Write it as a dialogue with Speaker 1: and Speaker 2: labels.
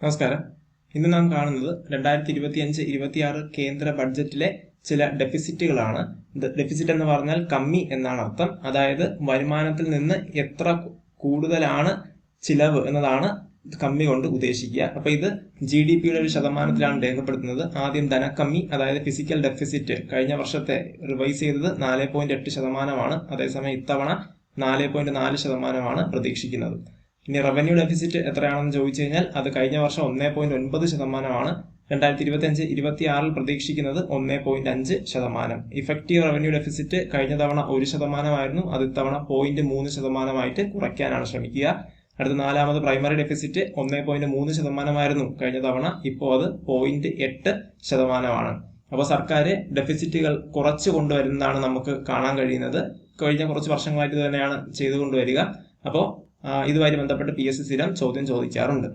Speaker 1: നമസ്കാരം. ഇന്ന് നാം കാണുന്നത് 2025-26 കേന്ദ്ര ബഡ്ജറ്റിലെ ചില ഡെഫിസിറ്റുകളാണ്. ഡെഫിസിറ്റ് എന്ന് പറഞ്ഞാൽ കമ്മി എന്നാണ് അർത്ഥം. അതായത് വരുമാനത്തിൽ നിന്ന് എത്ര കൂടുതലാണ് ചിലവ് എന്നതാണ് കമ്മി കൊണ്ട് ഉദ്ദേശിക്കുക. അപ്പൊ ഇത് GDP-യുടെ ഒരു ശതമാനത്തിലാണ് രേഖപ്പെടുത്തുന്നത്. ആദ്യം ധനക്കമ്മി, അതായത് ഫിസിക്കൽ ഡെഫിസിറ്റ് കഴിഞ്ഞ വർഷത്തെ റിവൈസ് ചെയ്തത് 4.8%. അതേസമയം ഇത്തവണ 4.4% പ്രതീക്ഷിക്കുന്നത്. ഇനി റവന്യൂ ഡെഫിസിറ്റ് എത്രയാണെന്ന് ചോദിച്ചു കഴിഞ്ഞാൽ അത് കഴിഞ്ഞ വർഷം 1.9%. 2025-26 പ്രതീക്ഷിക്കുന്നത് 1.5%. ഇഫക്റ്റീവ് റവന്യൂ ഡെഫിസിറ്റ് കഴിഞ്ഞ തവണ 1% അത് ഇത്തവണ 0.3% കുറയ്ക്കാനാണ് ശ്രമിക്കുക. അടുത്ത നാലാമത് പ്രൈമറി ഡെഫിസിറ്റ് 1.3% കഴിഞ്ഞ തവണ, ഇപ്പോൾ അത് 0.8%. അപ്പോൾ സർക്കാർ ഡെഫിസിറ്റുകൾ കുറച്ചു കൊണ്ടുവരുന്നതാണ് നമുക്ക് കാണാൻ കഴിയുന്നത്. കഴിഞ്ഞ കുറച്ച് വർഷങ്ങളായിട്ട് തന്നെയാണ് ചെയ്തുകൊണ്ടുവരിക. അപ്പോൾ ഇതുമായി ബന്ധപ്പെട്ട് PSC സ്ഥിരം ചോദ്യം ചോദിക്കാറുണ്ട്.